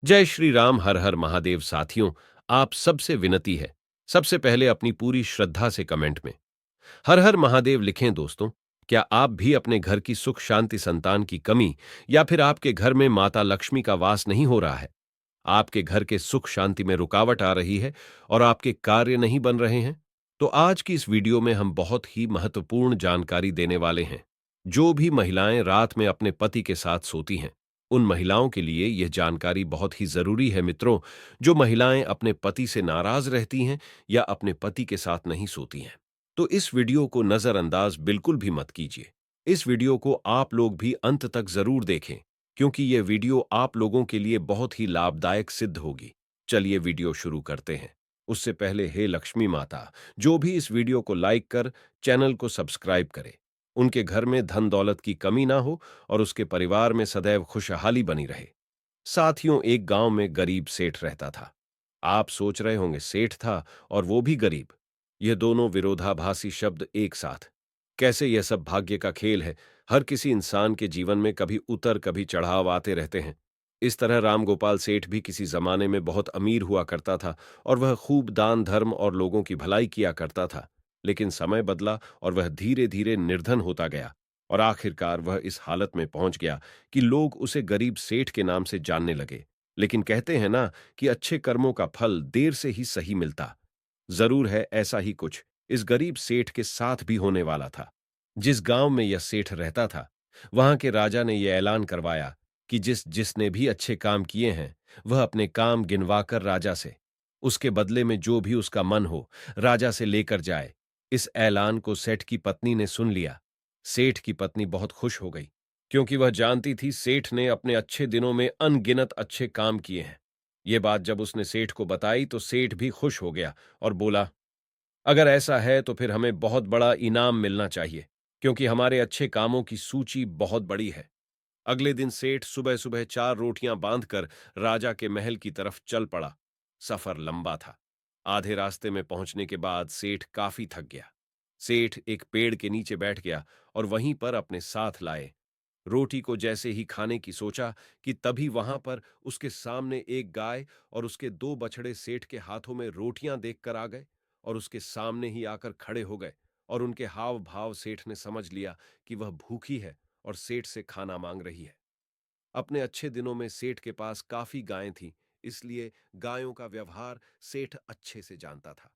जय श्री राम। हर हर महादेव। साथियों, आप सबसे विनती है, सबसे पहले अपनी पूरी श्रद्धा से कमेंट में हर हर महादेव लिखें। दोस्तों, क्या आप भी अपने घर की सुख शांति, संतान की कमी, या फिर आपके घर में माता लक्ष्मी का वास नहीं हो रहा है? आपके घर के सुख शांति में रुकावट आ रही है और आपके कार्य नहीं बन रहे हैं? तो आज की इस वीडियो में हम बहुत ही महत्वपूर्ण जानकारी देने वाले हैं। जो भी महिलाएं रात में अपने पति के साथ सोती हैं, उन महिलाओं के लिए यह जानकारी बहुत ही जरूरी है मित्रों। जो महिलाएं अपने पति से नाराज रहती हैं या अपने पति के साथ नहीं सोती हैं, तो इस वीडियो को नजरअंदाज बिल्कुल भी मत कीजिए। इस वीडियो को आप लोग भी अंत तक जरूर देखें, क्योंकि यह वीडियो आप लोगों के लिए बहुत ही लाभदायक सिद्ध होगी। चलिए वीडियो शुरू करते हैं। उससे पहले, हे लक्ष्मी माता, जो भी इस वीडियो को लाइक कर चैनल को सब्सक्राइब करे, उनके घर में धन दौलत की कमी ना हो और उसके परिवार में सदैव खुशहाली बनी रहे। साथियों, एक गांव में गरीब सेठ रहता था। आप सोच रहे होंगे, सेठ था और वो भी गरीब, यह दोनों विरोधाभासी शब्द एक साथ कैसे? यह सब भाग्य का खेल है। हर किसी इंसान के जीवन में कभी उतर कभी चढ़ाव आते रहते हैं। इस तरह रामगोपाल सेठ भी किसी जमाने में बहुत अमीर हुआ करता था और वह खूब दान धर्म और लोगों की भलाई किया करता था। लेकिन समय बदला और वह धीरे धीरे निर्धन होता गया और आखिरकार वह इस हालत में पहुंच गया कि लोग उसे गरीब सेठ के नाम से जानने लगे। लेकिन कहते हैं ना कि अच्छे कर्मों का फल देर से ही सही मिलता। जरूर है, ऐसा ही कुछ इस गरीब सेठ के साथ भी होने वाला था। जिस गांव में यह सेठ रहता था, वहां के राजा ने यह ऐलान करवाया कि जिसने भी अच्छे काम किए हैं, वह अपने काम गिनवाकर राजा से, उसके बदले में जो भी उसका मन हो, राजा से लेकर जाए। इस ऐलान को सेठ की पत्नी ने सुन लिया। सेठ की पत्नी बहुत खुश हो गई, क्योंकि वह जानती थी सेठ ने अपने अच्छे दिनों में अनगिनत अच्छे काम किए हैं। ये बात जब उसने सेठ को बताई तो सेठ भी खुश हो गया और बोला, अगर ऐसा है तो फिर हमें बहुत बड़ा इनाम मिलना चाहिए, क्योंकि हमारे अच्छे कामों की सूची बहुत बड़ी है। अगले दिन सेठ सुबह सुबह 4 रोटियां बांधकर राजा के महल की तरफ चल पड़ा। सफर लंबा था। आधे रास्ते में पहुंचने के बाद सेठ काफी थक गया। सेठ एक पेड़ के नीचे बैठ गया और वहीं पर अपने साथ लाए रोटी को जैसे ही खाने की सोचा कि तभी वहां पर उसके सामने एक गाय और उसके 2 बछड़े सेठ के हाथों में रोटियां देखकर आ गए और उसके सामने ही आकर खड़े हो गए। और उनके हाव भाव सेठ ने समझ लिया कि वह भूखी है और सेठ से खाना मांग रही है। अपने अच्छे दिनों में सेठ के पास काफी गायें थीं, इसलिए गायों का व्यवहार सेठ अच्छे से जानता था।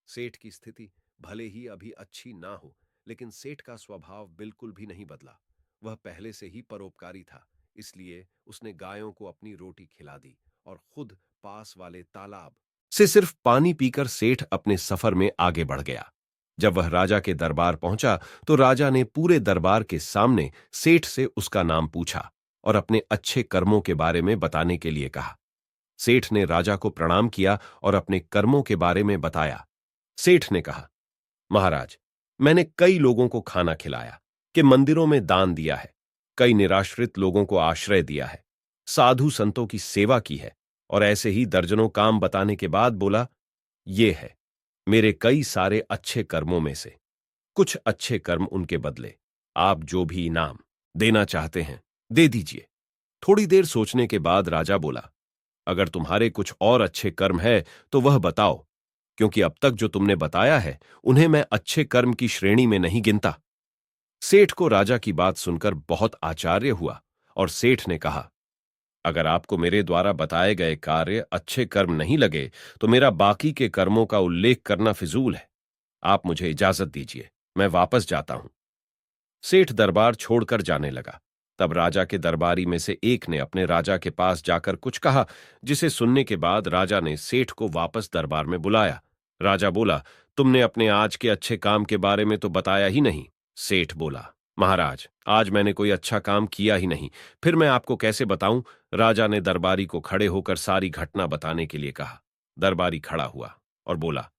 सेठ की स्थिति भले ही अभी अच्छी ना हो, लेकिन सेठ का स्वभाव बिल्कुल भी नहीं बदला। वह पहले से ही परोपकारी था, इसलिए उसने गायों को अपनी रोटी खिला दी और खुद पास वाले तालाब से सिर्फ पानी पीकर सेठ अपने सफर में आगे बढ़ गया। जब वह राजा के दरबार पहुंचा तो राजा ने पूरे दरबार के सामने सेठ से उसका नाम पूछा और अपने अच्छे कर्मों के बारे में बताने के लिए कहा। सेठ ने राजा को प्रणाम किया और अपने कर्मों के बारे में बताया। सेठ ने कहा, महाराज, मैंने कई लोगों को खाना खिलाया, कि मंदिरों में दान दिया है, कई निराश्रित लोगों को आश्रय दिया है, साधु संतों की सेवा की है, और ऐसे ही दर्जनों काम बताने के बाद बोला, ये है मेरे कई सारे अच्छे कर्मों में से कुछ अच्छे कर्म, उनके बदले आप जो भी इनाम देना चाहते हैं दे दीजिए। थोड़ी देर सोचने के बाद राजा बोला, अगर तुम्हारे कुछ और अच्छे कर्म है तो वह बताओ, क्योंकि अब तक जो तुमने बताया है उन्हें मैं अच्छे कर्म की श्रेणी में नहीं गिनता। सेठ को राजा की बात सुनकर बहुत आश्चर्य हुआ और सेठ ने कहा, अगर आपको मेरे द्वारा बताए गए कार्य अच्छे कर्म नहीं लगे तो मेरा बाकी के कर्मों का उल्लेख करना फिजूल है। आप मुझे इजाजत दीजिए, मैं वापस जाता हूं। सेठ दरबार छोड़कर जाने लगा। तब राजा के दरबारी में से एक ने अपने राजा के पास जाकर कुछ कहा, जिसे सुनने के बाद राजा ने सेठ को वापस दरबार में बुलाया। राजा बोला, तुमने अपने आज के अच्छे काम के बारे में तो बताया ही नहीं। सेठ बोला, महाराज, आज मैंने कोई अच्छा काम किया ही नहीं, फिर मैं आपको कैसे बताऊं? राजा ने दरबारी को खड़े होकर सारी घटना बताने के लिए कहा। दरबारी खड़ा हुआ और बोला,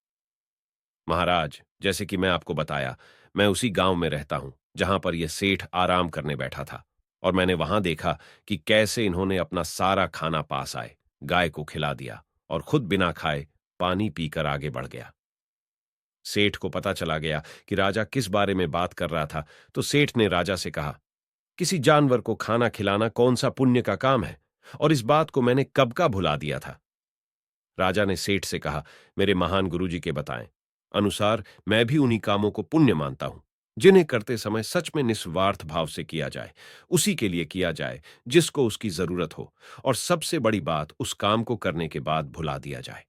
महाराज, जैसे कि मैं आपको बताया, मैं उसी गांव में रहता हूं जहां पर यह सेठ आराम करने बैठा था, और मैंने वहां देखा कि कैसे इन्होंने अपना सारा खाना पास आए गाय को खिला दिया और खुद बिना खाए पानी पीकर आगे बढ़ गया। सेठ को पता चला गया कि राजा किस बारे में बात कर रहा था, तो सेठ ने राजा से कहा, किसी जानवर को खाना खिलाना कौन सा पुण्य का काम है? और इस बात को मैंने कब का भुला दिया था। राजा ने सेठ से कहा, मेरे महान गुरुजी के बताएं अनुसार मैं भी उन्हीं कामों को पुण्य मानता हूं जिन्हें करते समय सच में निस्वार्थ भाव से किया जाए, उसी के लिए किया जाए जिसको उसकी जरूरत हो, और सबसे बड़ी बात उस काम को करने के बाद भुला दिया जाए।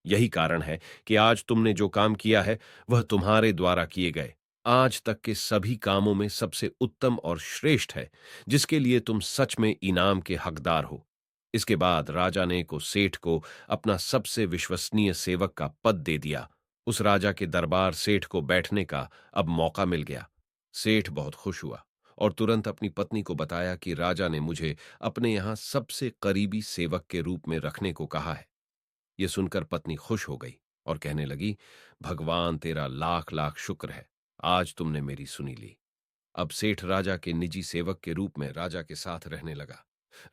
यही कारण है कि आज तुमने जो काम किया है वह तुम्हारे द्वारा किए गए आज तक के सभी कामों में सबसे उत्तम और श्रेष्ठ है, जिसके लिए तुम सच में इनाम के हकदार हो। इसके बाद राजा ने को सेठ को अपना सबसे विश्वसनीय सेवक का पद दे दिया। उस राजा के दरबार सेठ को बैठने का अब मौका मिल गया। सेठ बहुत खुश हुआ और तुरंत अपनी पत्नी को बताया कि राजा ने मुझे अपने यहां सबसे करीबी सेवक के रूप में रखने को कहा है। यह सुनकर पत्नी खुश हो गई और कहने लगी, भगवान तेरा लाख लाख शुक्र है, आज तुमने मेरी सुनी ली। अब सेठ राजा के निजी सेवक के रूप में राजा के साथ रहने लगा।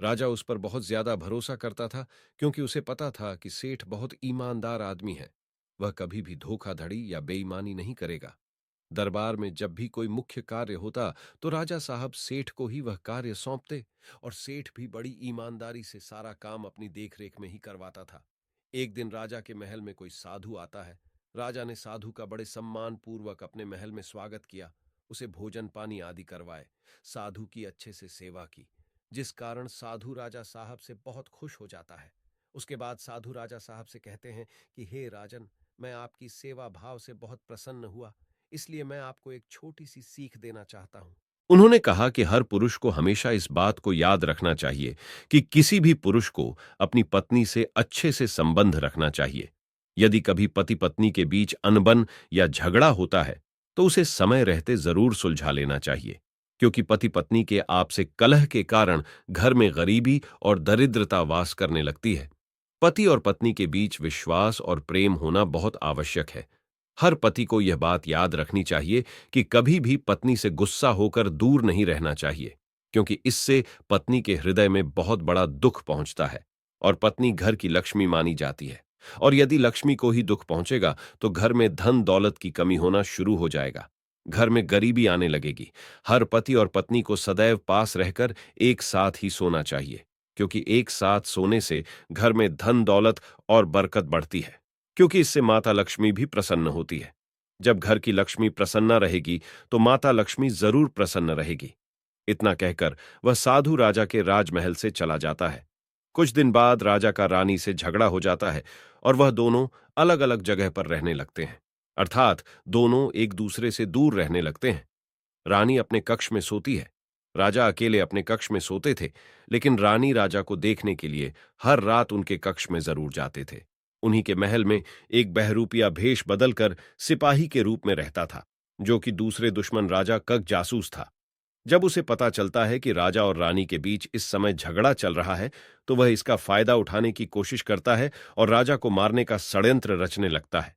राजा उस पर बहुत ज्यादा भरोसा करता था, क्योंकि उसे पता था कि सेठ बहुत ईमानदार आदमी है। वह कभी भी धोखाधड़ी या बेईमानी नहीं करेगा। दरबार में जब भी कोई मुख्य कार्य होता तो राजा साहब सेठ को ही वह कार्य सौंपते, और सेठ भी बड़ी ईमानदारी से सारा काम अपनी देखरेख में ही करवाता था। एक दिन राजा के महल में कोई साधु आता है। राजा ने साधु का बड़े सम्मान पूर्वक अपने महल में स्वागत किया, उसे भोजन पानी आदि करवाए, साधु की अच्छे से सेवा की, जिस कारण साधु राजा साहब से बहुत खुश हो जाता है। उसके बाद साधु राजा साहब से कहते हैं कि हे राजन, मैं आपकी सेवा भाव से बहुत प्रसन्न हुआ, इसलिए मैं आपको एक छोटी सी सीख देना चाहता हूं। उन्होंने कहा कि हर पुरुष को हमेशा इस बात को याद रखना चाहिए कि किसी भी पुरुष को अपनी पत्नी से अच्छे से संबंध रखना चाहिए। यदि कभी पति पत्नी के बीच अनबन या झगड़ा होता है तो उसे समय रहते जरूर सुलझा लेना चाहिए, क्योंकि पति पत्नी के आपसे कलह के कारण घर में गरीबी और दरिद्रता वास करने लगती है। पति और पत्नी के बीच विश्वास और प्रेम होना बहुत आवश्यक है। हर पति को यह बात याद रखनी चाहिए कि कभी भी पत्नी से गुस्सा होकर दूर नहीं रहना चाहिए, क्योंकि इससे पत्नी के हृदय में बहुत बड़ा दुख पहुंचता है, और पत्नी घर की लक्ष्मी मानी जाती है। और यदि लक्ष्मी को ही दुख पहुंचेगा तो घर में धन दौलत की कमी होना शुरू हो जाएगा, घर में गरीबी आने लगेगी। हर पति और पत्नी को सदैव पास रहकर एक साथ ही सोना चाहिए, क्योंकि एक साथ सोने से घर में धन दौलत और बरकत बढ़ती है, क्योंकि इससे माता लक्ष्मी भी प्रसन्न होती है। जब घर की लक्ष्मी प्रसन्ना रहेगी तो माता लक्ष्मी जरूर प्रसन्न रहेगी। इतना कहकर वह साधु राजा के राजमहल से चला जाता है। कुछ दिन बाद राजा का रानी से झगड़ा हो जाता है और वह दोनों अलग अलग जगह पर रहने लगते हैं, अर्थात दोनों एक दूसरे से दूर रहने लगते हैं। रानी अपने कक्ष में सोती है, राजा अकेले अपने कक्ष में सोते थे, लेकिन रानी राजा को देखने के लिए हर रात उनके कक्ष में जरूर जाते थे। उन्हीं के महल में एक बहरूपिया भेष बदलकर सिपाही के रूप में रहता था, जो कि दूसरे दुश्मन राजा का जासूस था। जब उसे पता चलता है कि राजा और रानी के बीच इस समय झगड़ा चल रहा है, तो वह इसका फायदा उठाने की कोशिश करता है और राजा को मारने का षड्यंत्र रचने लगता है।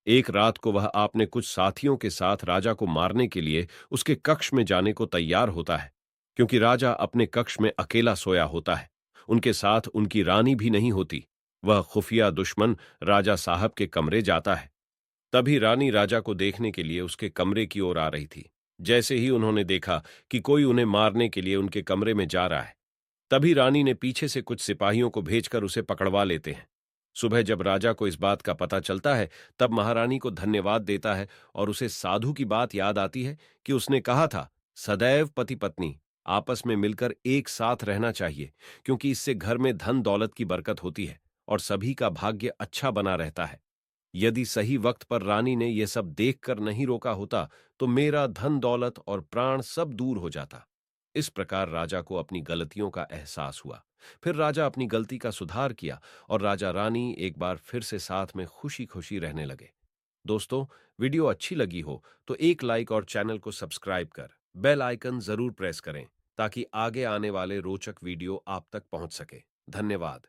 एक रात को वह आपने कुछ साथियों के साथ राजा को मारने के लिए उसके कक्ष में जाने को तैयार होता है, क्योंकि राजा अपने कक्ष में अकेला सोया होता है। उनके साथ उनकी रानी भी नहीं होती। वह खुफिया दुश्मन राजा साहब के कमरे जाता है। तभी रानी राजा को देखने के लिए उसके कमरे की ओर आ रही थी। जैसे ही उन्होंने देखा कि कोई उन्हें मारने के लिए उनके कमरे में जा रहा है, तभी रानी ने पीछे से कुछ सिपाहियों को भेजकर उसे पकड़वा लेते हैं। सुबह जब राजा को इस बात का पता चलता है, तब महारानी को धन्यवाद देता है और उसे साधु की बात याद आती है कि उसने कहा था, सदैव पति पत्नी आपस में मिलकर एक साथ रहना चाहिए, क्योंकि इससे घर में धन दौलत की बरकत होती है और सभी का भाग्य अच्छा बना रहता है। यदि सही वक्त पर रानी ने यह सब देखकर नहीं रोका होता तो मेरा धन दौलत और प्राण सब दूर हो जाता। इस प्रकार राजा को अपनी गलतियों का एहसास हुआ। फिर राजा अपनी गलती का सुधार किया और राजा रानी एक बार फिर से साथ में खुशी खुशी रहने लगे। दोस्तों, वीडियो अच्छी लगी हो तो एक लाइक और चैनल को सब्सक्राइब कर बेल आइकन जरूर प्रेस करें, ताकि आगे आने वाले रोचक वीडियो आप तक पहुंच सके। धन्यवाद।